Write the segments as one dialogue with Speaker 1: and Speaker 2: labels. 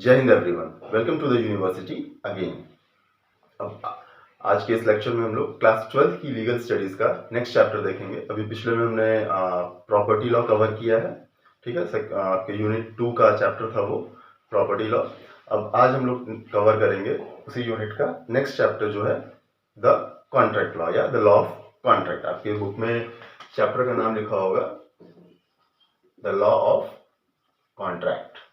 Speaker 1: जय हिंद everyone, welcome to the university again. अब आज के इस लेक्चर में हम लोग क्लास 12 की लीगल स्टडीज का नेक्स्ट चैप्टर देखेंगे। अभी पिछले में हमने प्रॉपर्टी लॉ कवर किया है, ठीक है। आपके यूनिट 2 का चैप्टर था वो प्रॉपर्टी लॉ। अब आज हम लोग कवर करेंगे उसी यूनिट का नेक्स्ट चैप्टर जो है द कॉन्ट्रैक्ट लॉ या द लॉ ऑफ कॉन्ट्रैक्ट। आपके बुक में चैप्टर का नाम लिखा होगा the law of contract.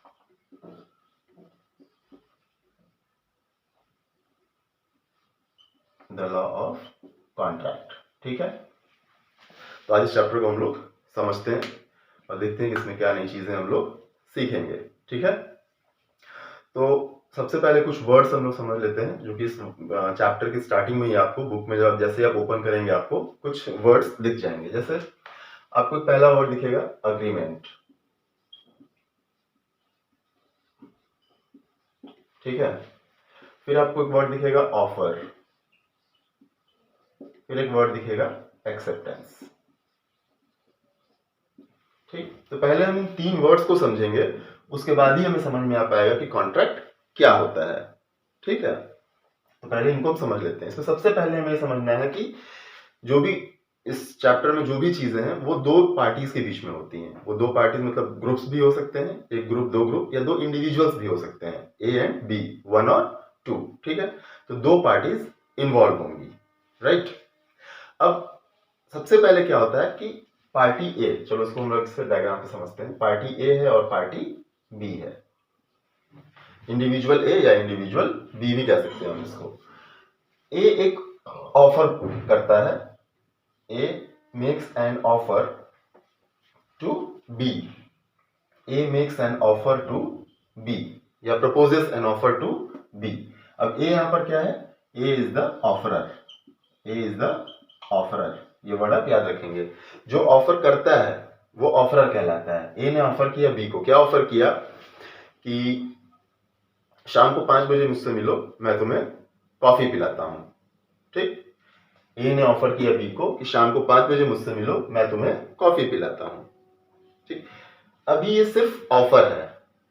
Speaker 1: The law of contract, ठीक है। तो आज इस चैप्टर को हम लोग समझते हैं और देखते हैं कि इसमें क्या नई चीजें हम लोग सीखेंगे, ठीक है। तो सबसे पहले कुछ वर्ड्स हम लोग समझ लेते हैं जो कि इस चैप्टर की स्टार्टिंग में ही आपको बुक में जब जैसे आप ओपन करेंगे आपको कुछ वर्ड्स दिख जाएंगे। जैसे आपको पहला वर्ड दिखेगा अग्रीमेंट, ठीक है। फिर आपको एक वर्ड दिखेगा ऑफर, फिर एक वर्ड दिखेगा एक्सेप्टेंस, ठीक। तो पहले हम इन 3 वर्ड्स को समझेंगे, उसके बाद ही हमें समझ में आ पाएगा कि कॉन्ट्रैक्ट क्या होता है, ठीक है। तो पहले इनको हम समझ लेते हैं। इसमें सबसे पहले हमें समझना है कि जो भी इस चैप्टर में जो भी चीजें हैं वो 2 पार्टीज के बीच में होती हैं। वो 2 पार्टीज मतलब ग्रुप्स भी हो सकते हैं, एक ग्रुप 2 ग्रुप, या 2 इंडिविजुअल्स भी हो सकते हैं, ए एंड बी, 1 और 2, ठीक है। तो 2 पार्टीज इन्वॉल्व होंगी, राइट। अब सबसे पहले क्या होता है कि पार्टी ए, चलो इसको हम लोग इससे डायग्राम पे समझते हैं। पार्टी ए है और पार्टी बी है। इंडिविजुअल ए या इंडिविजुअल बी भी कह सकते हैं हम इसको। ए एक ऑफर करता है, A makes an offer to B, A makes an offer to B या proposes an offer to B. अब ए यहां पर क्या है, A is the offerer, A is the offerer, ये वर्ड आप याद रखेंगे। जो ऑफर करता है वो ऑफरर कहलाता है। ए ने ऑफर किया बी को, क्या ऑफर किया कि शाम को 5 बजे मुझसे मिलो, मैं तुम्हें कॉफी पिलाता हूं, ठीक। ए ने ऑफर किया बी को कि शाम को 5 बजे मुझसे मिलो, मैं तुम्हें कॉफी पिलाता हूं, ठीक। अभी ये सिर्फ ऑफर है,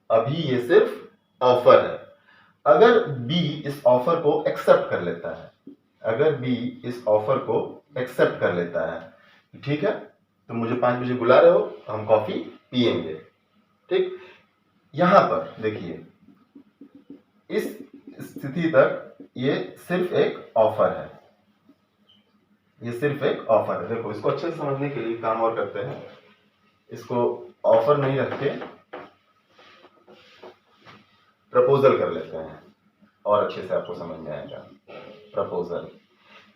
Speaker 1: अभी ये सिर्फ ऑफर है। अगर बी इस ऑफर को एक्सेप्ट कर लेता है, अगर बी इस ऑफर को एक्सेप्ट कर लेता है, ठीक है, तुम मुझे 5 बजे बुला रहे हो, हम कॉफी पिएंगे, ठीक। यहां पर देखिए इस स्थिति तक ये सिर्फ एक ऑफर है, ये सिर्फ एक ऑफर है। देखो इसको अच्छे से समझने के लिए काम और करते हैं, इसको ऑफर नहीं रख के प्रपोजल कर लेते हैं और अच्छे से आपको समझ में आएगा। प्रपोजल,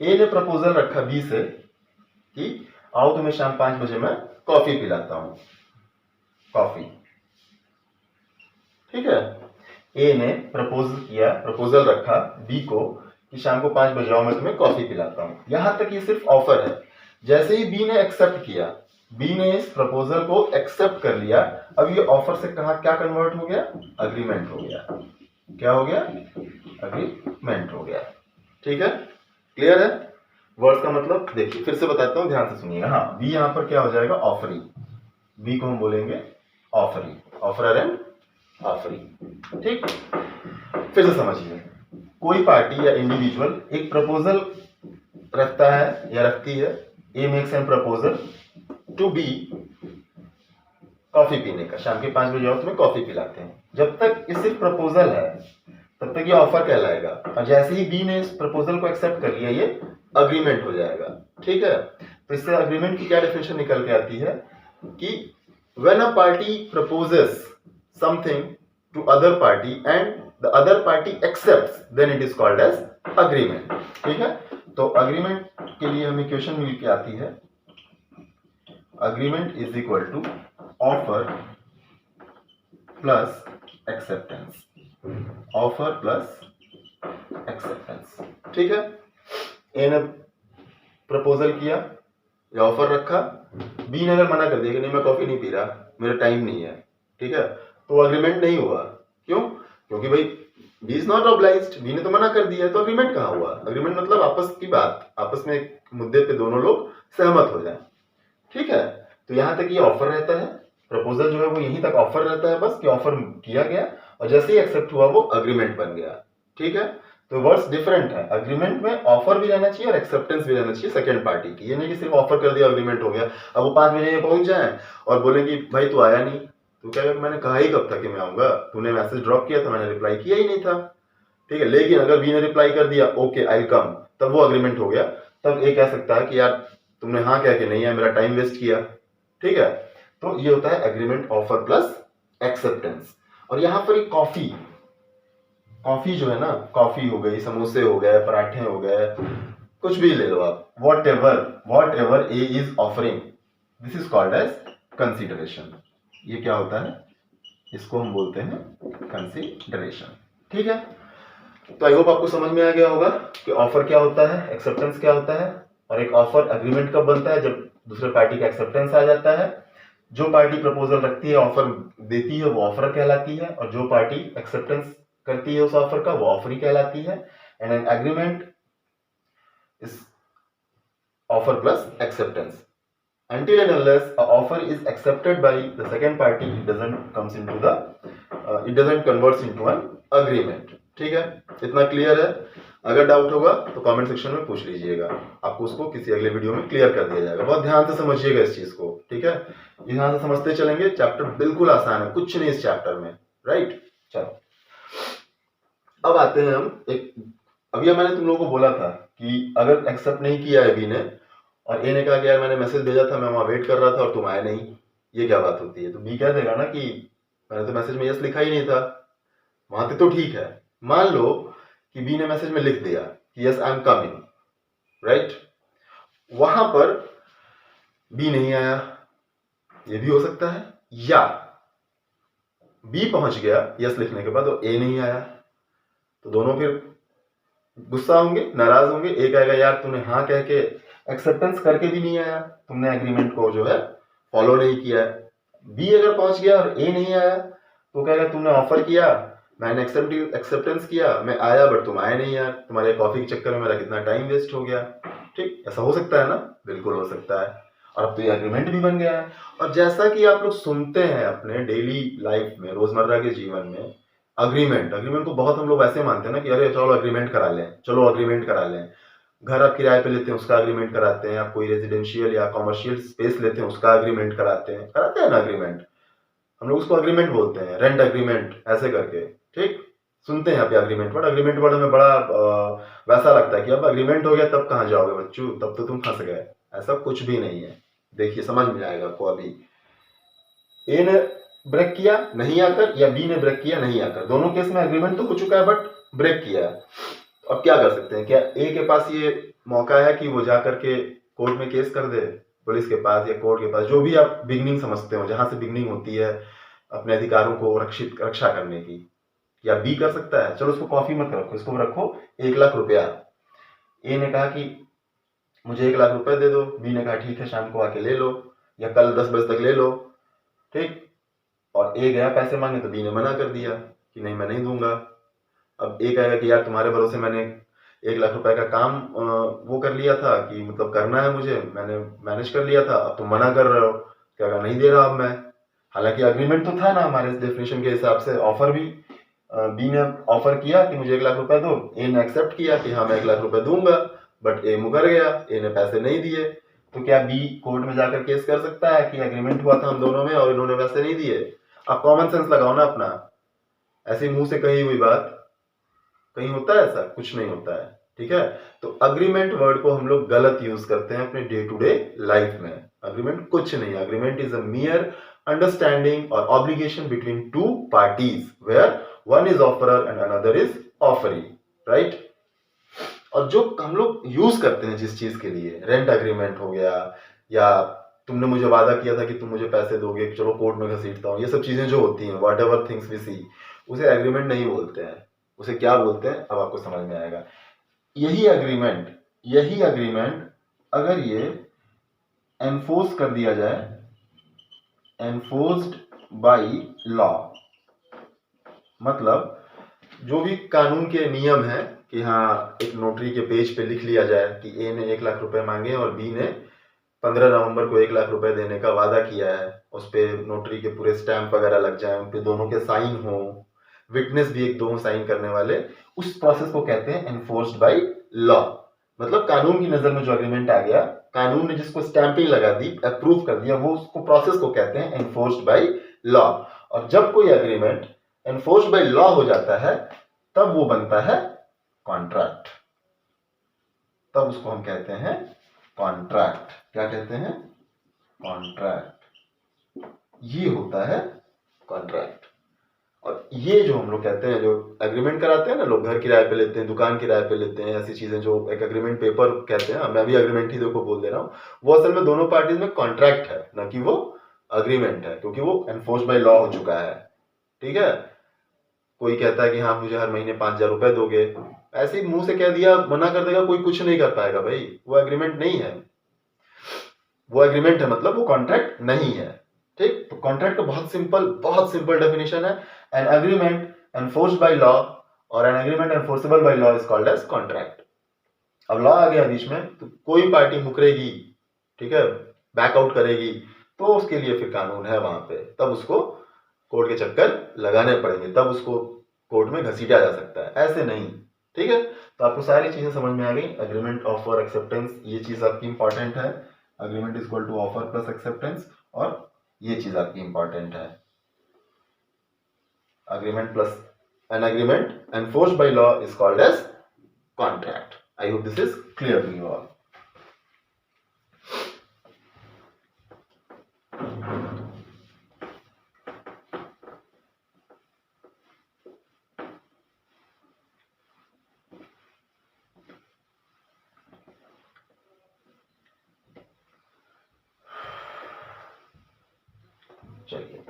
Speaker 1: ए ने प्रपोजल रखा बी से कि आओ तुम्हें शाम 5 बजे मैं कॉफी पिलाता हूं, कॉफी, ठीक है। ए ने प्रपोजल रखा बी को कि शाम को 5 बजे आओ, मैं तुम्हें कॉफी पिलाता हूं। यहां तक ये सिर्फ ऑफर है। जैसे ही बी ने एक्सेप्ट किया, बी ने इस प्रपोजल को एक्सेप्ट कर लिया, अब ये ऑफर से कहा क्या कन्वर्ट हो गया, अग्रीमेंट हो गया। क्या हो गया, अग्रीमेंट हो गया, ठीक है। क्लियर है वर्ड्स का मतलब? देखिए फिर से बताता हूं, ध्यान से सुनिएगा। हाँ, बी यहां पर क्या हो जाएगा, ऑफरी, बी को हम बोलेंगे ऑफरी, ऑफरर एंड ऑफरी, ठीक। फिर से समझिए, कोई पार्टी या इंडिविजुअल एक प्रपोजल रखता है या रखती है, A makes an proposal to B coffee पीने का, शाम के 5 बजे आओ तुम्हें कॉफी पिलाते हैं। जब तक ये सिर्फ प्रपोजल है तब तक ये ऑफर कहलाएगा, और जैसे ही बी ने इस प्रपोजल को एक्सेप्ट कर लिया ये अग्रीमेंट हो जाएगा, ठीक है। तो इससे अग्रीमेंट की क्या डेफिनेशन निकल के आती है कि when a party proposes something to other party and the other party accepts, then it is called as agreement, ठीक है। तो अग्रीमेंट के लिए हमें इक्वेशन मिल के आती है, agreement is equal to offer plus acceptance, offer plus acceptance, ठीक है। ए ने प्रपोजल किया या ऑफर रखा, बी ने अगर मना कर दिया कि नहीं मैं कॉफी नहीं पी रहा, मेरा टाइम नहीं है, ठीक है, तो अग्रीमेंट नहीं हुआ। क्यों? क्योंकि भाई B is not obliged, B ने तो मना कर दिया, तो अग्रीमेंट कहां हुआ। अग्रीमेंट मतलब आपस की बात, आपस में एक मुद्दे पे दोनों लोग सहमत हो जाए, ठीक है। तो यहां तक ये ऑफर रहता है, प्रपोजल जो है वो यहीं तक ऑफर रहता है बस, कि ऑफर किया गया और जैसे ही एक्सेप्ट हुआ वो अग्रीमेंट बन गया। ठीक है, तो वर्ड्स डिफरेंट है। अग्रीमेंट में ऑफर भी रहना चाहिए और एक्सेप्टेंस भी रहना चाहिए सेकंड पार्टी की। ये नहीं कि सिर्फ ऑफर कर दिया अग्रीमेंट हो गया। अब वो 5 बजे पहुंच जाए और बोले कि भाई तू आया नहीं, तो क्या मैंने कहा ही कब था कि मैं आऊंगा, तूने मैसेज ड्रॉप किया था, मैंने रिप्लाई किया ही नहीं था। ठीक है, लेकिन अगर बी ने रिप्लाई कर दिया ओके आई कम, तब वो अग्रीमेंट हो गया। तब ए कह सकता है कि यार तुमने हाँ कह के नहीं आया, मेरा टाइम वेस्ट किया। ठीक है, तो ये होता है एग्रीमेंट ऑफर प्लस एक्सेप्टेंस। और यहां पर कॉफी, कॉफी जो है ना, कॉफी हो गई, समोसे हो गए, पराठे हो गए, कुछ भी ले लो आप, whatever A is offering, this is called as consideration. ये क्या होता है, इसको हम बोलते हैं कंसिडरेशन। ठीक है, तो आई होप आपको समझ में आ गया होगा कि ऑफर क्या होता है, एक्सेप्टेंस क्या होता है। और एक ऑफर अग्रीमेंट कब बनता है, जब दूसरे पार्टी का एक्सेप्टेंस आ जाता है। जो पार्टी प्रपोजल रखती है, ऑफर देती है, वो ऑफर कहलाती है, और जो पार्टी एक्सेप्टेंस करती है उस ऑफर का, वो ऑफर ही कहलाती है। And an agreement is offer plus acceptance. Until and unless an offer is accepted by the second party, it doesn't converts into an agreement. ठीक है, इतना क्लियर है। अगर डाउट होगा तो कमेंट सेक्शन में पूछ लीजिएगा, आपको उसको किसी अगले वीडियो में क्लियर कर दिया जाएगा। बहुत ध्यान से समझिएगा इस चीज को। ठीक है, ध्यान से समझते चलेंगे, चैप्टर बिल्कुल आसान है, कुछ नहीं इस चैप्टर में। राइट, चलो अब आते हैं हम एक, अभी मैंने तुम लोगों को बोला था कि अगर एक्सेप्ट नहीं किया है बी ने और ए ने कहा कि यार मैंने मैसेज भेजा था, मैं वहां वेट कर रहा था और तुम आए नहीं, ये क्या बात होती है, तो बी कह देगा ना कि मैंने तो मैसेज में यस लिखा ही नहीं था। वहां तक तो ठीक है। मान लो कि बी ने मैसेज में लिख दिया कि yes I am coming, right, वहां पर बी नहीं आया, ये भी हो सकता है, या बी पहुंच गया यस लिखने के बाद और ए नहीं आया, तो दोनों फिर गुस्सा होंगे, नाराज होंगे। ए कहेगा यार तूने हाँ कह के एक्सेप्टेंस करके भी नहीं आया, तुमने एग्रीमेंट को जो है फॉलो नहीं किया है। बी अगर पहुंच गया और ए नहीं आया तो कहेगा तुमने ऑफर किया, मैंने एक्सेप्टेंस किया, मैं आया बट तुम आए नहीं यार, तुम्हारे कॉफी के चक्कर में मेरा कितना टाइम वेस्ट हो गया। ठीक, ऐसा हो सकता है ना, बिल्कुल हो सकता है। और अब तो ये एग्रीमेंट भी बन गया है। और जैसा कि आप लोग सुनते हैं अपने डेली लाइफ में, रोजमर्रा के जीवन में, अग्रीमेंट को बहुत हम लोग ऐसे मानते हैं ना कि अरे चलो अग्रीमेंट करा लें, चलो अग्रीमेंट करा लें। घर आप किराए पे लेते हैं उसका अग्रीमेंट कराते हैं, आप कोई रेजिडेंशियल या कॉमर्शियल स्पेस लेते हैं उसका अग्रीमेंट कराते हैं ना अग्रीमेंट, हम लोग उसको अग्रीमेंट बोलते हैं, रेंट अग्रीमेंट ऐसे करके। ठीक, सुनते हैं आप अग्रीमेंट वर्ड, अग्रीमेंट वर्ड हमें बड़ा वैसा लगता है कि अब अग्रीमेंट हो गया तब कहाँ जाओगे बच्चों, तब तो तुम फंस गए। ऐसा कुछ भी नहीं है, देखिए समझ में आएगा आपको। अभी ए ने ब्रेक किया नहीं आकर, या बी ने ब्रेक किया नहीं आकर, दोनों केस में एग्रीमेंट तो हो चुका है बट ब्रेक किया है। अब क्या कर सकते हैं, क्या ए के पास ये मौका है कि वो जा करके कोर्ट में केस कर दे, पुलिस के पास या कोर्ट के पास, जो भी आप बिगनिंग समझते हो, जहां से बिगनिंग होती है अपने अधिकारों को रक्षा करने की, या बी कर सकता है। चलो उसको कॉफी मत रखो, इसको रखो 1 लाख रुपया। ए ने कहा कि मुझे 1 लाख रुपए दे दो, बी ने कहा ठीक है शाम को आके ले लो या कल 10 बजे तक ले लो। ठीक, और ए गया पैसे मांगे तो बी ने मना कर दिया कि नहीं मैं नहीं दूंगा। अब ए कहेगा कि यार तुम्हारे भरोसे मैंने 1 लाख रुपए का काम वो कर लिया था कि मतलब करना है मुझे, मैंने मैनेज कर लिया था, अब तुम मना कर रहे हो, क्या नहीं दे रहा अब मैं। हालांकि अग्रीमेंट तो था ना हमारे डेफिनेशन के हिसाब से, ऑफर भी बी ने ऑफर किया कि मुझे 1 लाख रुपए दो, ए ने एक्सेप्ट किया कि हाँ मैं 1 लाख रुपए दूंगा, बट ए मुकर गया, ए ने पैसे नहीं दिए। तो क्या बी कोर्ट में जाकर केस कर सकता है कि एग्रीमेंट हुआ था हम दोनों में और इन्होंने पैसे नहीं दिए? आप कॉमन सेंस लगाओ ना अपना, ऐसी मुंह से कही हुई बात कहीं होता है? ऐसा कुछ नहीं होता है। ठीक है, तो अग्रीमेंट वर्ड को हम लोग गलत यूज करते हैं अपने डे टू डे लाइफ में। अग्रीमेंट कुछ नहीं, agreement is a mere understanding और obligation between two parties where one is offerer and another is offeree, right. और जो हम लोग यूज करते हैं जिस चीज के लिए, रेंट अग्रीमेंट हो गया, या तुमने मुझे वादा किया था कि तुम मुझे पैसे दोगे, चलो कोर्ट में घसीटता हूँ, ये सब चीजें जो होती हैं, वॉट एवर थिंग्स वी सी, उसे एग्रीमेंट नहीं बोलते हैं। उसे क्या बोलते हैं अब आपको समझ में आएगा। यही अग्रीमेंट अगर ये एनफोर्स कर दिया जाए, एनफोर्स्ड बाय लॉ, मतलब जो भी कानून के नियम है कि हाँ एक नोटरी के पेज पे लिख लिया जाए कि ए ने 1 लाख रुपए मांगे और बी ने 15 नवंबर को 1 लाख रुपए देने का वादा किया है, उस पे नोटरी के पूरे स्टैंप वगैरह लग जाए, उन पे दोनों के साइन हो, विटनेस भी एक दो साइन करने वाले, उस प्रोसेस को कहते हैं एनफोर्स्ड बाय लॉ। मतलब कानून की नजर में जो एग्रीमेंट आ गया, कानून ने जिसको स्टैंपिंग लगा दी, अप्रूव कर दिया, वो उसको प्रोसेस को कहते हैं एनफोर्स्ड बाय लॉ। और जब कोई एग्रीमेंट एनफोर्स्ड बाय लॉ हो जाता है तब वो बनता है कॉन्ट्रैक्ट, तब उसको हम कहते हैं कॉन्ट्रैक्ट। क्या कहते हैं? कॉन्ट्रैक्ट। ये होता है कॉन्ट्रैक्ट। और ये जो हम लोग कहते हैं, जो एग्रीमेंट कराते हैं ना लोग, घर किराए पे लेते हैं, दुकान किराए पे लेते हैं, ऐसी चीजें जो एक एग्रीमेंट पेपर कहते हैं, मैं भी एग्रीमेंट ही देखो बोल दे रहा हूँ, वो असल में दोनों पार्टीज में कॉन्ट्रैक्ट है, ना कि वो अग्रीमेंट है, क्योंकि वो एनफोर्स बाय लॉ हो चुका है। ठीक है? कोई कहता है कि हाँ मुझे हर महीने 5,000 रुपए दोगे, ऐसे ही मुंह से कह दिया, मना कर देगा, कोई कुछ नहीं कर पाएगा भाई, वो एग्रीमेंट नहीं है। वो एग्रीमेंट है मतलब वो कॉन्ट्रैक्ट नहीं है। ठीक? तो कॉन्ट्रैक्ट का बहुत सिंपल डेफिनेशन है, an agreement enforced by law और an agreement enforceable by law is called as contract. अब लॉ आ गया बीच में तो कोई पार्टी मुकरेगी, ठीक है, बैकआउट करेगी, तो उसके लिए फिर कानून है वहां पे, तब उसको कोर्ट के चक्कर लगाने पड़ेंगे, तब उसको कोर्ट में घसीटा जा सकता है, ऐसे नहीं। ठीक है? तो आपको सारी चीजें समझ में आ गई। एग्रीमेंट, ऑफर, एक्सेप्टेंस, ये चीज आपकी इंपॉर्टेंट है। Agreement is equal to offer plus acceptance, और ये चीज आपकी इंपॉर्टेंट है, agreement plus an agreement enforced by law is called as contract. I hope this is clear to you all. चलिए,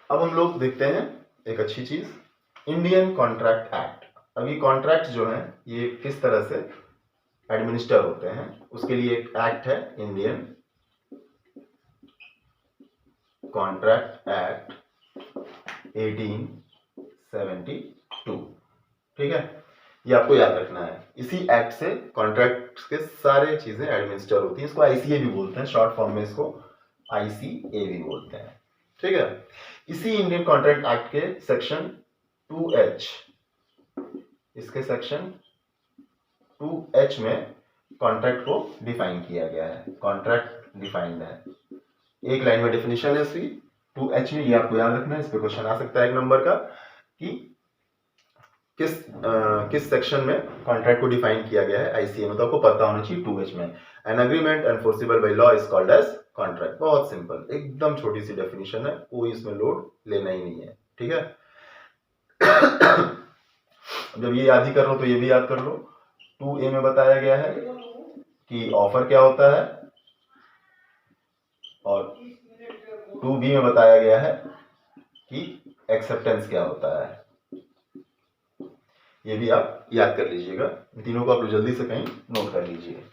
Speaker 1: अब हम लोग देखते हैं एक अच्छी चीज, इंडियन कॉन्ट्रैक्ट एक्ट। अभी कॉन्ट्रैक्ट जो है ये किस तरह से एडमिनिस्टर होते हैं, उसके लिए एक एक्ट है, इंडियन कॉन्ट्रैक्ट एक्ट 1872। ठीक है? ये आपको याद रखना है। इसी एक्ट से कॉन्ट्रैक्ट के सारे चीजें एडमिनिस्टर होती हैं। इसको आईसीए भी बोलते हैं, शॉर्ट फॉर्म में इसको आईसीए भी बोलते हैं। ठीक है? इसी इंडियन कॉन्ट्रैक्ट एक्ट के सेक्शन 2H, इसके सेक्शन 2H में कॉन्ट्रैक्ट को डिफाइन किया गया है। कॉन्ट्रैक्ट डिफाइंड है, एक लाइन में डेफिनेशन है इसकी 2H में, ये आपको याद रखना है। इस पे क्वेश्चन आ सकता है एक नंबर का कि किस सेक्शन में कॉन्ट्रैक्ट को डिफाइन किया गया है आईसीए में, तो आपको पता होना चाहिए 2H में। An agreement enforceable by law is called as contract. बहुत सिंपल, एकदम छोटी सी डेफिनेशन है, कोई इसमें लोड लेना ही नहीं है। ठीक है? जब ये याद ही कर लो तो ये भी याद कर लो। 2A में बताया गया है कि ऑफर क्या होता है, और 2B में बताया गया है कि एक्सेप्टेंस क्या होता है। ये भी आप याद कर लीजिएगा, तीनों को आप जल्दी से कहीं नोट कर लीजिए।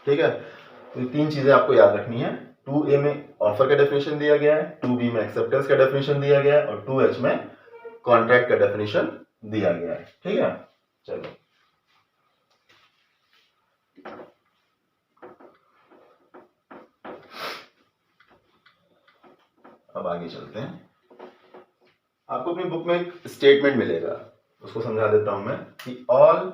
Speaker 1: ठीक है? तो तीन चीजें आपको याद रखनी है। 2A में ऑफर का डेफिनेशन दिया गया है, 2B में एक्सेप्टेंस का डेफिनेशन दिया गया है, और 2H में कॉन्ट्रैक्ट का डेफिनेशन दिया गया है। ठीक है? चलो, अब आगे चलते हैं। आपको अपनी बुक में एक स्टेटमेंट मिलेगा, उसको समझा देता हूं मैं कि all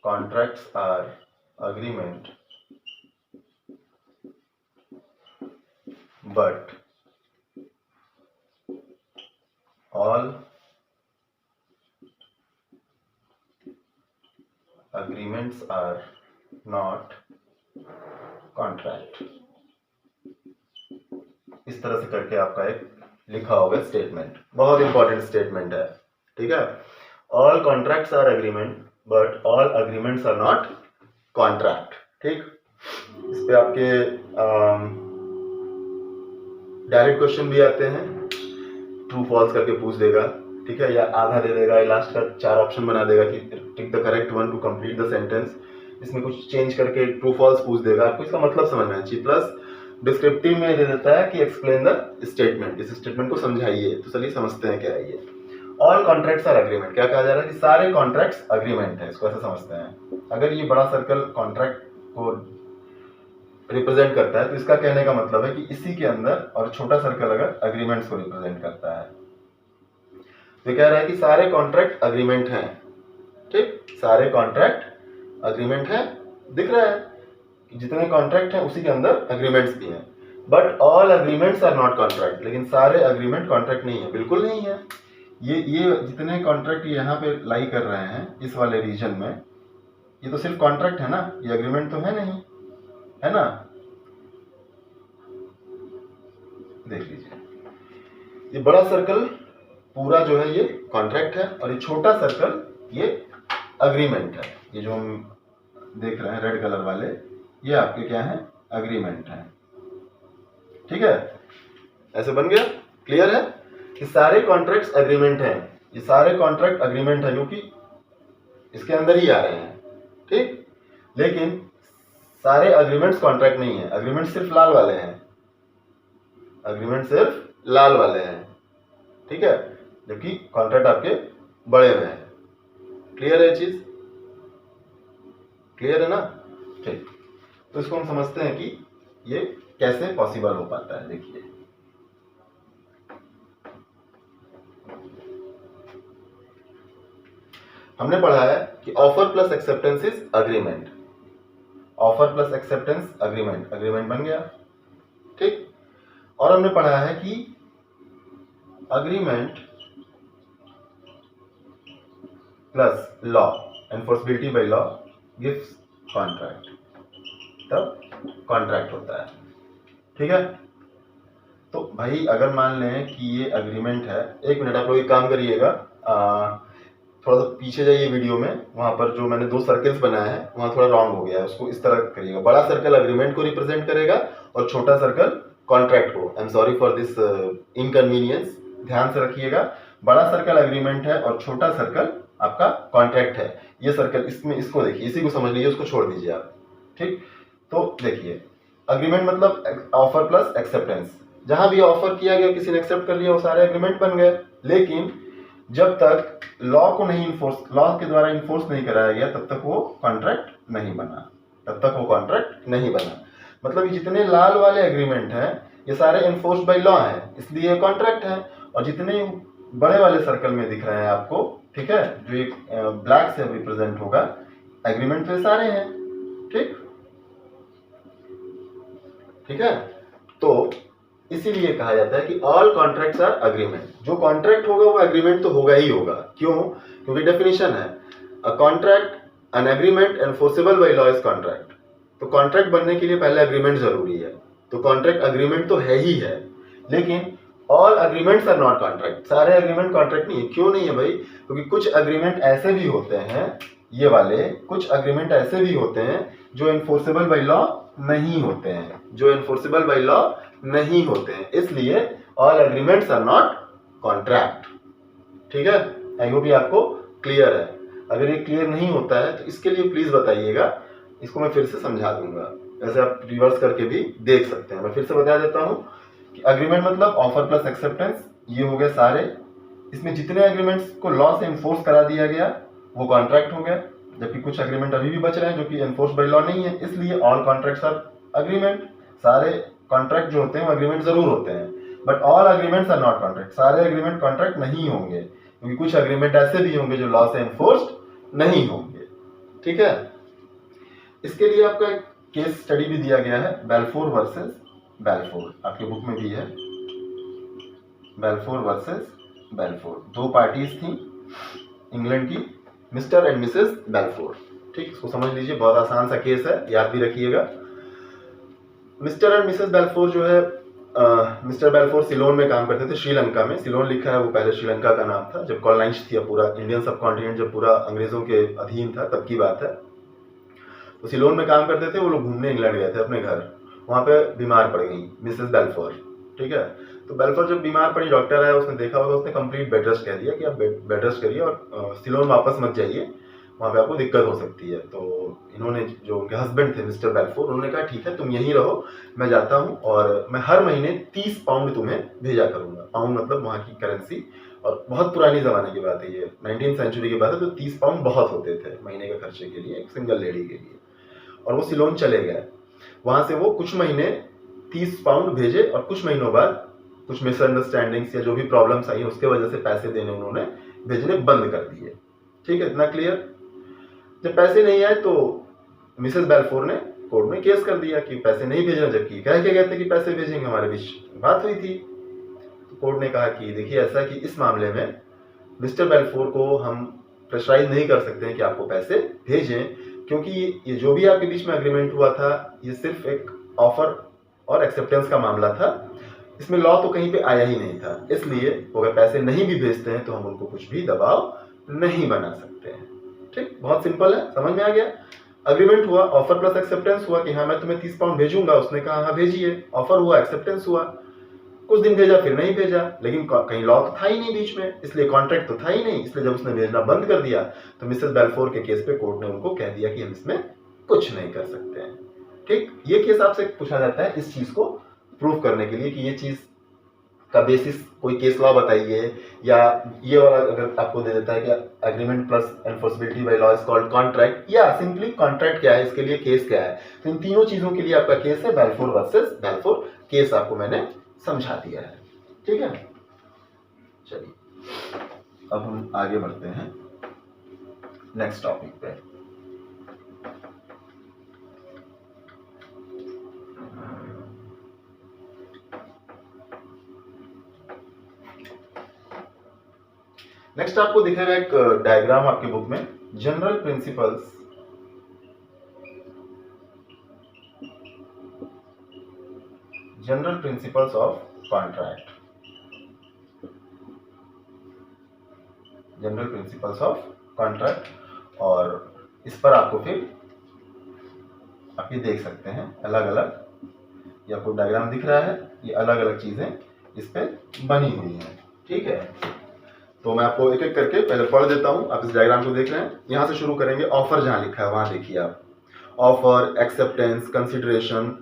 Speaker 1: contracts are agreement, but all agreements are not contract। इस तरह से करके आपका एक लिखा होगा स्टेटमेंट, बहुत इंपॉर्टेंट स्टेटमेंट है। ठीक है? All contracts are agreement but all agreements are not contract. ठीक? इस पे आपके डायरेक्ट क्वेश्चन भी आते हैं, ट्रू फॉल्स करके पूछ देगा। ठीक है? या आधा दे देगा, लास्ट का 4 ऑप्शन बना देगा कि tick the correct one two complete the sentence. इसमें कुछ चेंज करके ट्रू फॉल्स पूछ देगा, आपको इसका मतलब समझना चाहिए। प्लस डिस्क्रिप्टिव में दे देता है कि एक्सप्लेन द स्टेटमेंट, इस स्टेटमेंट को समझाइए। तो चलिए समझते हैं क्या है ये। ऑल कॉन्ट्रैक्ट्स आर अग्रीमेंट, क्या कहा जा रहा है कि सारे कॉन्ट्रैक्ट्स अग्रीमेंट है, इसको ऐसे समझते हैं। अगर ये बड़ा सर्कल कॉन्ट्रैक्ट को रिप्रेजेंट करता है तो इसका कहने का मतलब है कि इसी के अंदर, और छोटा सर्कल अगर अग्रीमेंट्स को रिप्रेजेंट करता है, तो कह रहा है कि सारे कॉन्ट्रैक्ट अग्रीमेंट हैं। ठीक, सारे कॉन्ट्रैक्ट अग्रीमेंट हैं, दिख रहा है कि जितने कॉन्ट्रैक्ट हैं उसी के अंदर अग्रीमेंट्स भी हैं। But all agreements are not contract, लेकिन सारे अग्रीमेंट कॉन्ट्रैक्ट नहीं है, बिल्कुल नहीं है। ये जितने कॉन्ट्रैक्ट यहाँ पे लाई कर रहे हैं इस वाले रीजन में, ये तो सिर्फ कॉन्ट्रैक्ट है ना, ये अग्रीमेंट तो है नहीं, है ना। देख लीजिए, ये बड़ा सर्कल पूरा जो है ये कॉन्ट्रैक्ट है, और ये छोटा सर्कल ये अग्रीमेंट है। ये जो हम देख रहे हैं रेड कलर वाले, ये आपके क्या है, अग्रीमेंट है। ठीक है, ऐसे बन गया, क्लियर है कि सारे कॉन्ट्रैक्ट्स अग्रीमेंट हैं। ये सारे कॉन्ट्रैक्ट अग्रीमेंट है क्योंकि इसके अंदर ही आ रहे हैं। ठीक, लेकिन सारे अग्रीमेंट्स कॉन्ट्रैक्ट नहीं है, अग्रीमेंट सिर्फ लाल वाले हैं, अग्रीमेंट सिर्फ लाल वाले हैं। ठीक है, जबकि कॉन्ट्रैक्ट आपके बड़े में है। क्लियर है चीज, क्लियर है ना। ठीक, तो इसको हम समझते हैं कि ये कैसे पॉसिबल हो पाता है। देखिए, हमने पढ़ा है कि offer plus acceptance is agreement, offer plus acceptance agreement, agreement बन गया। ठीक, और हमने पढ़ा है कि agreement plus law, एनफोर्सबिलिटी by law gives contract, तब कॉन्ट्रैक्ट होता है। ठीक है, तो भाई अगर मान लें कि ये अग्रीमेंट है, एक मिनट आप लोग एक काम करिएगा, थोड़ा सा पीछे जाइए वीडियो में, वहां पर जो मैंने 2 सर्कल्स बनाए हैं वहां थोड़ा रॉन्ग हो गया है, उसको इस तरह करिएगा। बड़ा सर्कल अग्रीमेंट को रिप्रेजेंट करेगा और छोटा सर्कल कॉन्ट्रैक्ट को। I am sorry for this inconvenience, ध्यान से रखिएगा। बड़ा सर्कल अग्रीमेंट है और छोटा सर्कल आपका कॉन्ट्रैक्ट है। ये सर्कल, इसमें इसको देखिए, इसी को समझ लीजिए, उसको छोड़ दीजिए आप। ठीक, तो देखिए, अग्रीमेंट मतलब ऑफर प्लस एक्सेप्टेंस, जहां भी ऑफर किया गया किसी ने एक्सेप्ट कर लिया, वो सारे अग्रीमेंट बन गए। लेकिन जब तक लॉ को नहीं इन्फोर्स, लॉ के द्वारा इन्फोर्स नहीं कराया गया, तब तक वो कॉन्ट्रैक्ट नहीं बना, तब तक वो कॉन्ट्रैक्ट नहीं बना। मतलब ये जितने लाल वाले एग्रीमेंट हैं ये सारे एनफोर्स्ड बाय लॉ हैं, इसलिए ये कॉन्ट्रैक्ट है। और जितने बड़े वाले सर्कल में दिख रहे हैं आपको, ठीक है, जो एक ब्लैक से रिप्रेजेंट होगा, एग्रीमेंट तो सारे हैं। ठीक, ठीक है, तो इसीलिए कहा जाता है कि ऑल कॉन्ट्रैक्ट्स आर अग्रीमेंट। जो कॉन्ट्रैक्ट होगा वो एग्रीमेंट तो होगा ही होगा। क्यों? क्योंकि डेफिनेशन है, a contract N agreement enforceable by law is contract. तो कॉन्ट्रैक्ट बनने के लिए पहले एग्रीमेंट जरूरी है, तो कॉन्ट्रैक्ट अग्रीमेंट तो है ही है। लेकिन all agreements are not contract, सारे अग्रीमेंट कॉन्ट्रैक्ट नहीं है। क्यों नहीं है भाई? क्योंकि कुछ अग्रीमेंट ऐसे भी होते हैं, ये वाले कुछ अग्रीमेंट ऐसे भी होते हैं जो एनफोर्सेबल बाय लॉ नहीं होते हैं, जो एनफोर्सेबल बाय लॉ नहीं होते हैं। इसलिए all agreements are not contract. ठीक है, आई होप ये आपको क्लियर है। अगर ये क्लियर नहीं होता है तो इसके लिए प्लीज बताइएगा, इसको मैं फिर से समझा दूंगा। ऐसे आप रिवर्स करके भी देख सकते हैं। मैं फिर से बता देता हूं कि अग्रीमेंट मतलब ऑफर प्लस एक्सेप्टेंस, ये हो गए सारे। इसमें जितने एग्रीमेंट्स को लॉ से एनफोर्स करा दिया गया वो कॉन्ट्रैक्ट हो गया, जबकि कुछ एग्रीमेंट अभी भी बच रहे हैं जो कि एनफोर्स बाय लॉ नहीं है, इसलिए ऑल कॉन्ट्रैक्ट्स आर अग्रीमेंट। सारे कॉन्ट्रैक्ट जो होते हैं वो अग्रीमेंट जरूर होते हैं, but all agreements are not contract. सारे एग्रीमेंट कॉन्ट्रैक्ट नहीं होंगे, क्योंकि कुछ एग्रीमेंट ऐसे भी होंगे जो लॉ से एनफोर्स्ड नहीं होंगे। ठीक है, इसके लिए आपका एक केस स्टडी भी दिया गया है, बेल्फोर वर्सेस बेल्फोर, आपके बुक में भी है। बेल्फोर वर्सेस बेल्फोर, 2 पार्टीज थी इंग्लैंड की, मिस्टर एंड मिसेस बेल्फोर। ठीक, इसको समझ लीजिए, बहुत आसान सा केस है, याद भी रखिएगा। मिस्टर एंड मिसेस बेल्फोर जो है, मिस्टर बेल्फोर सिलोन में काम करते थे, श्रीलंका में। सिलोन लिखा है वो पहले श्रीलंका का नाम था, जब कॉलोनाइज्ड थी पूरा इंडियन सब कॉन्टिनेंट, जब पूरा अंग्रेजों के अधीन था, तब की बात है। तो सिलोन में काम करते थे वो लोग, घूमने इंग्लैंड गए थे अपने घर, वहां पे बीमार पड़ गई मिसेस बेल्फोर। ठीक है, तो बेल्फोर जब बीमार पड़ी, डॉक्टर आया, उसने देखा होगा, उसने कंप्लीट बेड रेस्ट कह दिया कि आप बेड रेस्ट करिए और सिलोन वापस मत जाइए, वहाँ पे आपको दिक्कत हो सकती है। तो इन्होंने, जो उनके हस्बैंड थे मिस्टर बेल्फोर, उन्होंने कहा ठीक है तुम यहीं रहो, मैं जाता हूँ और मैं हर महीने 30 पाउंड तुम्हें भेजा करूँगा। पाउंड मतलब वहाँ की करेंसी, और बहुत पुरानी ज़माने की बात है ये, 19th सेंचुरी की बात है। तो 30 पाउंड बहुत होते थे महीने के खर्चे के लिए एक सिंगल लेडी के लिए। और वो सिलोन चले गए। वहाँ से वो कुछ महीने 30 पाउंड भेजे और कुछ महीनों बाद कुछ मिसअंडरस्टैंडिंग्स या जो भी प्रॉब्लम्स आई उसके वजह से पैसे देने उन्होंने भेजने बंद कर दिए। ठीक है, इतना क्लियर। जब पैसे नहीं आए तो मिसेस बेल्फोर ने कोर्ट में केस कर दिया कि पैसे नहीं भेजना, जबकि कह के गए थे कि पैसे भेजेंगे, हमारे बीच बात हुई थी। तो कोर्ट ने कहा कि देखिए ऐसा कि इस मामले में मिस्टर बेल्फोर को हम प्रेशराइज नहीं कर सकते हैं कि आपको पैसे भेजें, क्योंकि ये जो भी आपके बीच में एग्रीमेंट हुआ था ये सिर्फ एक ऑफर और एक्सेप्टेंस का मामला था, इसमें लॉ तो कहीं पे आया ही नहीं था। इसलिए अगर पैसे नहीं भी भेजते हैं तो हम उनको कुछ भी दबाव नहीं बना सकते हैं। ठीक, बहुत सिंपल है, समझ में आ गया। अग्रीमेंट हुआ, ऑफर प्लस एक्सेप्टेंस हुआ कि हाँ मैं तुम्हें 30 पाउंड भेजूंगा, उसने कहा हाँ भेजिए, ऑफर हुआ, एक्सेप्टेंस हुआ, कुछ दिन भेजा फिर नहीं भेजा, लेकिन कहीं लॉ तो था ही नहीं बीच में, इसलिए कॉन्ट्रैक्ट तो था ही नहीं, इसलिए जब उसने भेजना बंद कर दिया तो मिसेस बेल्फोर के केस पे कोर्ट ने उनको कह दिया कि हम इसमें कुछ नहीं कर सकते हैं। ठीक, ये केस आपसे पूछा जाता है इस चीज को प्रूव करने के लिए कि ये चीज का बेसिस कोई केस लॉ बताइए, या ये वाला अगर आपको दे देता है कि agreement plus एनफोर्सबिलिटी bye law is called contract, या सिंपली कॉन्ट्रैक्ट क्या है, इसके लिए केस क्या है। तो इन तीनों चीजों के लिए आपका केस है बेल्फोर वर्सेस बेल्फोर, केस आपको मैंने समझा दिया है। ठीक है, चलिए अब हम आगे बढ़ते हैं नेक्स्ट टॉपिक पे। नेक्स्ट आपको दिखेगा एक डायग्राम आपकी बुक में, general principles of contract, general principles of contract. और इस पर आपको फिर आप ये देख सकते हैं अलग अलग, ये आपको डायग्राम दिख रहा है, ये अलग अलग चीजें इस पे बनी हुई हैं। ठीक है, तो मैं आपको एक एक करके पहले पढ़ देता हूं, आप इस डायग्राम को देख रहे हैं। यहां से शुरू करेंगे, ऑफर जहां लिखा है वहां देखिए आप, offer, acceptance, consideration,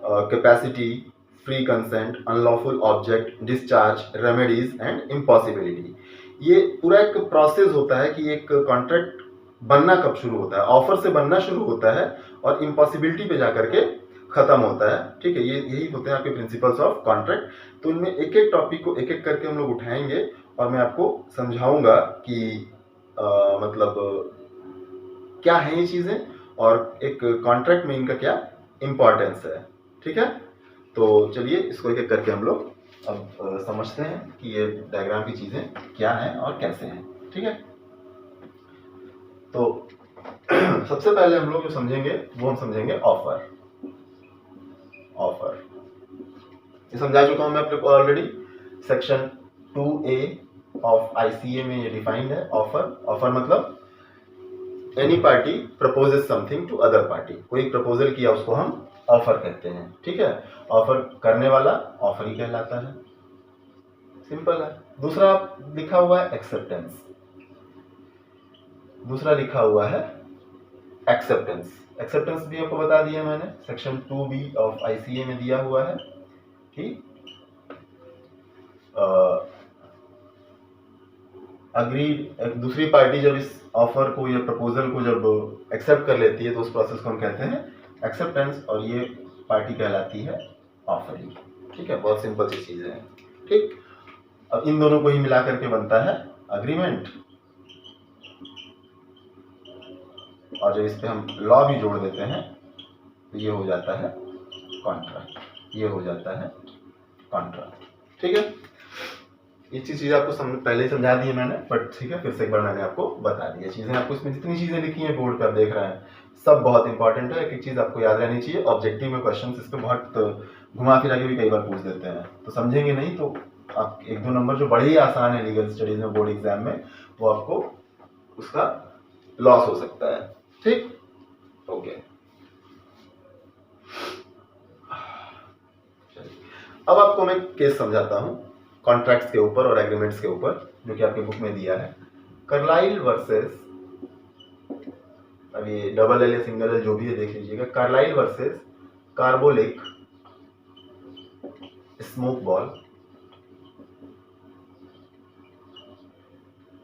Speaker 1: capacity, free consent, unlawful object, discharge, remedies and impossibility. ये पूरा एक प्रोसेस होता है कि एक कॉन्ट्रैक्ट बनना कब शुरू होता है। ऑफर से बनना शुरू होता है और इम्पॉसिबिलिटी पे जाकर के खत्म होता है। ठीक है, ये यही होते हैं आपके प्रिंसिपल्स ऑफ कॉन्ट्रैक्ट। तो इनमें एक एक टॉपिक को एक एक करके हम लोग उठाएंगे और मैं आपको समझाऊंगा कि मतलब क्या है ये चीजें और एक कॉन्ट्रैक्ट में इनका क्या इंपॉर्टेंस है। ठीक है, तो चलिए इसको एक एक करके हम लोग अब समझते हैं कि ये डायग्राम की चीजें क्या हैं और कैसे हैं। ठीक है, तो सबसे पहले हम लोग जो समझेंगे वो हम समझेंगे ऑफर। ऑफर ये समझा चुका हूं मैं आपको already, section 2A of ICA में ये डिफाइंड है। ऑफर, ऑफर मतलब any party proposes something to other party, कोई प्रपोजल किया उसको हम ऑफर कहते हैं। ठीक है, ऑफर करने वाला ऑफर ही कहलाता है, सिंपल है। दूसरा लिखा हुआ है एक्सेप्टेंस, दूसरा लिखा हुआ है एक्सेप्टेंस। एक्सेप्टेंस भी आपको बता दिया मैंने, सेक्शन 2B ऑफ ICA में दिया हुआ है कि अग्रीड, दूसरी पार्टी जब इस ऑफर को या प्रपोजल को जब एक्सेप्ट कर लेती है तो उस प्रोसेस को हम कहते हैं एक्सेप्टेंस, और ये पार्टी कहलाती है ऑफरिंग। ठीक है, बहुत सिंपल सी चीजें हैं। ठीक, अब इन दोनों को ही मिला करके बनता है अग्रीमेंट, और जब इस पे हम लॉ भी जोड़ देते हैं तो ये हो जाता है कॉन्ट्रैक्ट, ये हो जाता है कॉन्ट्रैक्ट। ठीक है, ये चीज़ आपको पहले ही समझा दी है मैंने, बट ठीक है फिर से एक बार मैंने आपको बता दी है चीज़ें। आपको इसमें जितनी चीज़ें लिखी हैं बोर्ड पे आप देख रहे हैं सब बहुत इंपॉर्टेंट है। एक एक चीज़ आपको याद रहनी चाहिए, ऑब्जेक्टिव में क्वेश्चन इस पर बहुत घुमा फिरा के भी कई बार पूछ देते हैं, तो समझेंगे नहीं तो आप 1-2 नंबर जो बड़े ही आसान है लीगल स्टडीज में बोर्ड एग्जाम में, वो आपको उसका लॉस हो सकता है। ठीक, ओके, अब आपको मैं केस समझाता हूं कॉन्ट्रैक्ट्स के ऊपर और एग्रीमेंट्स के ऊपर, जो कि आपकी बुक में दिया है, कार्लाइल वर्सेस अब ये डबल एल या सिंगल एल जो भी है देख लीजिएगा। Carlill versus Carbolic smoke ball,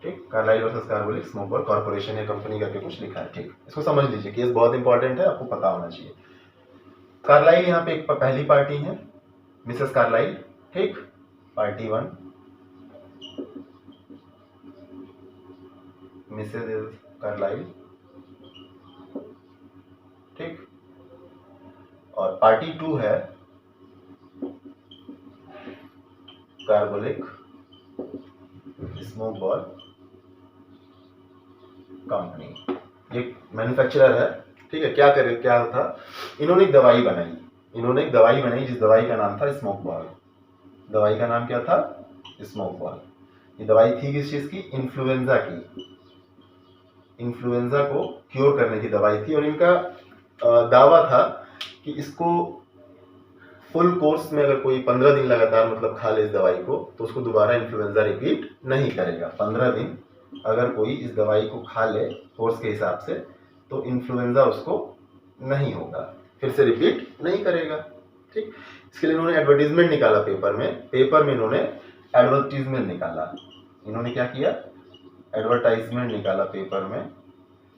Speaker 1: ठीक, Carlill versus Carbolic smoke ball corporation या कंपनी करके कुछ लिखा है, ठीक, इसको समझ लीजिए, केस बहुत इंपॉर्टेंट है, आपको पता होना चाहिए। कार्लाइल यहाँ पे एक पहली पार्टी है, मिसेस कार्लाइल, ठीक, पार्टी 1, मिसेस कार्लाइल, ठीक, और पार्टी 2 है कार्बोलिक स्मोक बॉल कंपनी, ये मैन्युफैक्चरर है, ठीक है। क्या था, इन्होंने एक दवाई बनाई, जिस दवाई का नाम था स्मोक बॉल। दवाई का नाम क्या था, स्मोक बॉल। ये दवाई थी किस चीज की, इन्फ्लुएंजा की, इन्फ्लुएंजा को क्योर करने की दवाई थी। और इनका दावा था कि इसको फुल कोर्स में अगर कोई 15 दिन लगातार मतलब खा ले इस दवाई को, तो उसको दोबारा इन्फ्लुएंजा रिपीट नहीं करेगा। 15 दिन अगर कोई इस दवाई को खा ले कोर्स के हिसाब से, तो इन्फ्लुएंजा उसको नहीं होगा, फिर से रिपीट नहीं करेगा, ठीक। इसके लिए इन्होंने एडवर्टीजमेंट निकाला पेपर में इन्होंने एडवर्टीजमेंट निकाला, इन्होंने क्या किया, एडवर्टाइजमेंट निकाला पेपर में,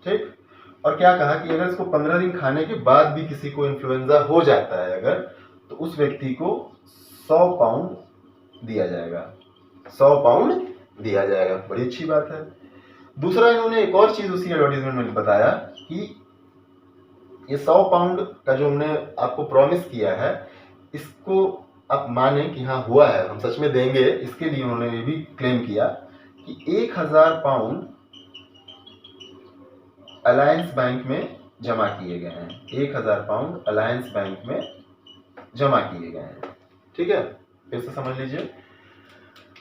Speaker 1: ठीक। और क्या कहा कि अगर इसको 15 दिन खाने के बाद भी किसी को इन्फ्लुएंजा हो जाता है अगर, तो उस व्यक्ति को 100 पाउंड दिया जाएगा, 100 पाउंड दिया जाएगा। बड़ी अच्छी बात है। दूसरा, इन्होंने एक और चीज उसी एडवर्टीजमेंट में बताया कि ये 100 पाउंड का जो हमने आपको प्रॉमिस किया है, इसको आप माने कि हाँ हुआ है, हम सच में देंगे। इसके लिए उन्होंने ये भी क्लेम किया कि 1000 पाउंड अलायंस बैंक में जमा किए गए हैं, 1000 पाउंड अलायंस बैंक में जमा किए गए हैं, ठीक है। फिर से समझ लीजिए,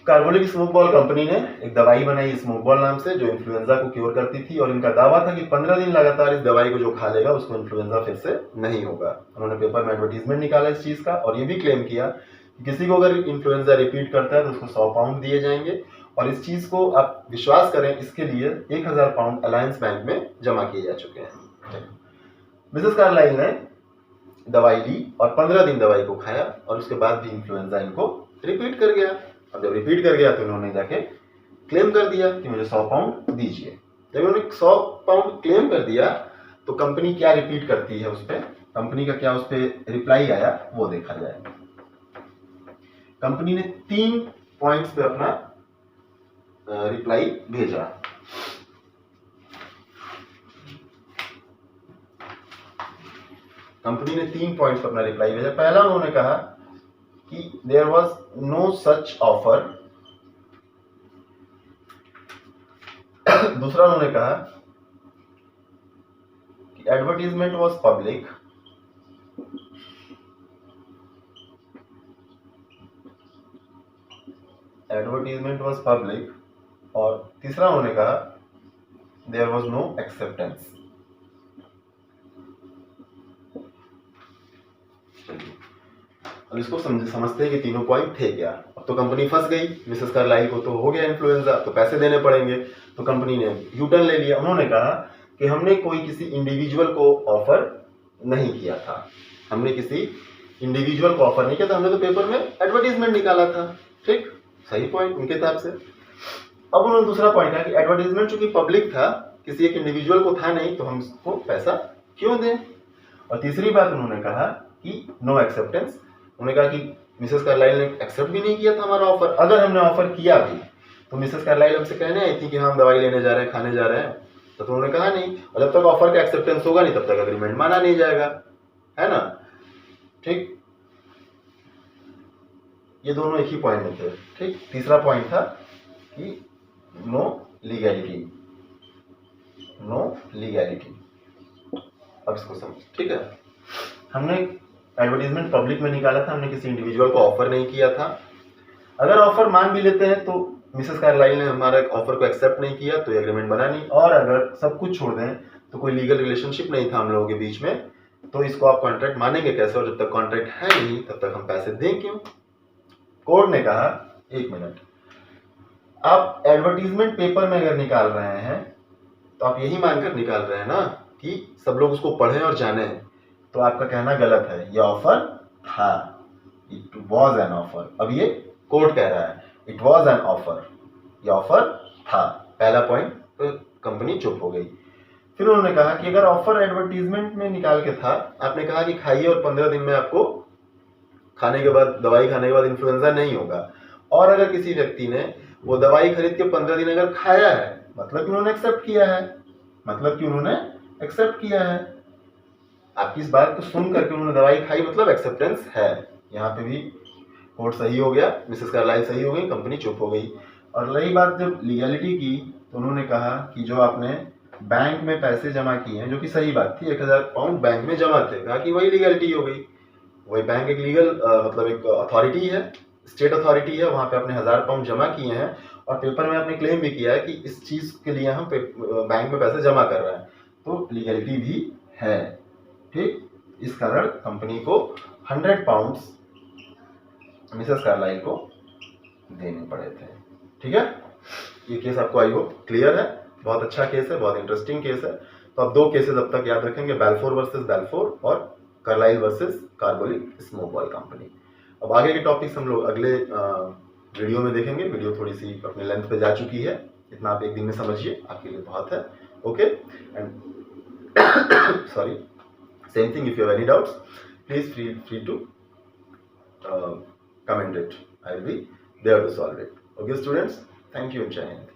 Speaker 1: कार्बोलिक स्मोक बॉल कंपनी ने एक दवाई बनाई स्मोक बॉल नाम से, जो इन्फ्लुएंजा को क्योर करती थी, और इनका दावा था कि 15 दिन लगातार इस दवाई को जो खा लेगा उसको इन्फ्लुएंजा फिर से नहीं होगा। उन्होंने पेपर में एडवर्टीजमेंट निकाला इस चीज का, और ये भी क्लेम किया कि किसी को अगर इन्फ्लुएंजा रिपीट करता है तो उसको 100 पाउंड दिए जाएंगे। और इस चीज को आप विश्वास करें, इसके लिए 1000 पाउंड अलायंस बैंक में जमा किए जा चुके हैं। मिसेस कार्लाइल ने दवाई ली और 15 दिन दवाई को खाया, और उसके बाद भी इन्फ्लुएंजा इनको रिपीट कर गया। अब जब रिपीट कर गया तो इन्होंने जाके क्लेम कर दिया कि मुझे 100 पाउंड दीजिए। जब इन्होंने 100 पाउंड क्लेम कर दिया, तो कंपनी क्या रिपीट करती है, उस पर कंपनी का क्या उस पर रिप्लाई आया वो देखा जाए। कंपनी ने 3 पॉइंट्स पे अपना रिप्लाई भेजा। कंपनी ने 3 पॉइंट्स पर अपना रिप्लाई भेजा। पहला, उन्होंने कहा कि there was no such offer. दूसरा, उन्होंने कहा कि advertisement was public. Advertisement was public. और तीसरा, उन्होंने कहा देयर वाज नो एक्सेप्टेंस। अब इसको समझते हैं कि तीनों पॉइंट थे क्या। अब तो कंपनी फंस गई, मिसेस कार्लाइल को तो हो गया इन्फ्लुएंजा, तो पैसे देने पड़ेंगे। तो कंपनी ने यू टर्न ले लिया। उन्होंने कहा कि हमने कोई किसी इंडिविजुअल को ऑफर नहीं किया था, हमने किसी इंडिविजुअल को ऑफर नहीं किया था, हमने तो पेपर में एडवर्टीजमेंट निकाला था, ठीक, सही पॉइंट उनके हिसाब से। अब उन्होंने दूसरा पॉइंट कहा कि एडवर्टीजमेंट चूंकि पब्लिक था, किसी एक इंडिविजुअल को था नहीं, तो हम उसको पैसा क्यों दें। और तीसरी बात उन्होंने कहा कि नो एक्सेप्टेंस। उन्होंने कहा कि मिसेस कार्लाइल ने एक्सेप्ट भी नहीं किया था हमारा ऑफर। अगर हमने ऑफर किया भी तो मिसेस कार्लाइल हमसे कहने आई थी कि हम दवाई लेने जा रहे हैं, खाने जा रहे हैं, तो उन्होंने कहा नहीं। और जब तक ऑफर का एक्सेप्टेंस होगा नहीं, तब तक एग्रीमेंट माना नहीं जाएगा, है ना, ठीक। ये दोनों एक ही पॉइंट में थे, ठीक। तीसरा पॉइंट था कि नो लीगैलिटी, नो लीगैलिटी। अब इसको समझ, ठीक है। हमने एडवर्टीजमेंट पब्लिक में निकाला था, हमने किसी इंडिविजुअल को ऑफर नहीं किया था। अगर ऑफर मान भी लेते हैं तो मिसेस कार्लाइल ने हमारे ऑफर को एक्सेप्ट नहीं किया, तो एग्रीमेंट बना नहीं। और अगर सब कुछ छोड़ दें तो कोई लीगल रिलेशनशिप नहीं था हम लोगों के बीच में, तो इसको आप कॉन्ट्रैक्ट मानेंगे कैसे। और जब तक कॉन्ट्रैक्ट है नहीं, तब तक हम पैसे दें क्यों। कोर्ट ने कहा, एक मिनट, आप एडवर्टीजमेंट पेपर में अगर निकाल रहे हैं तो आप यही मानकर निकाल रहे हैं ना कि सब लोग उसको पढ़ें और जाने, तो आपका कहना गलत है, ये ऑफर था, इट वॉज एन ऑफर। अब ये कोर्ट कह रहा है इट वॉज एन ऑफर, ये ऑफर था, पहला पॉइंट, तो कंपनी चुप हो गई। फिर उन्होंने कहा कि अगर ऑफर एडवर्टीजमेंट में निकाल के था, आपने कहा कि खाइए और 15 दिन में आपको खाने के बाद, दवाई खाने के बाद इन्फ्लुएंजा नहीं होगा, और अगर किसी व्यक्ति ने वो दवाई खरीद के 15 दिन अगर खाया है, मतलब कि उन्होंने एक्सेप्ट किया है, मतलब कि उन्होंने एक्सेप्ट किया है, आपकी इस बात को सुन करके उन्होंने दवाई खाई, मतलब एक्सेप्टेंस है। यहाँ पे भी कोर्ट सही हो गया, मिसेस कार्लाइल सही हो गई, कंपनी चुप हो गई। और रही बात जब लीगैलिटी की, तो उन्होंने कहा कि जो आपने बैंक में पैसे जमा किए हैं, जो कि सही बात थी, 1000 पाउंड बैंक में जमा थे, कहा कि वही लीगैलिटी हो गई, वही बैंक एक लीगल मतलब एक अथॉरिटी है, स्टेट अथॉरिटी है, वहां पे आपने 1000 पाउंड जमा किए हैं, और पेपर में आपने क्लेम भी किया है कि इस चीज के लिए हम बैंक में पैसे जमा कर रहे हैं, तो लीगैलिटी भी है, ठीक। इस कारण कंपनी को 100 पाउंड्स मिसेस कार्लाइल को देने पड़े थे, ठीक है। ये केस आपको आई होप क्लियर है, बहुत अच्छा केस है, बहुत इंटरेस्टिंग केस है। तो आप दो केसेस अब तक याद रखेंगे, बेल्फोर वर्सेस बेल्फोर और Carlill versus Carbolic smoke oil company. अब आगे के टॉपिक्स हम लोग अगले वीडियो में देखेंगे। वीडियो थोड़ी सी अपने लेंथ पे जा चुकी है, इतना आप एक दिन में समझिए, आपके लिए बहुत है, okay. And sorry, same thing, if you have any doubts, please feel free to comment it. I will be there to solve it. Okay students, thank you and Jai Hind.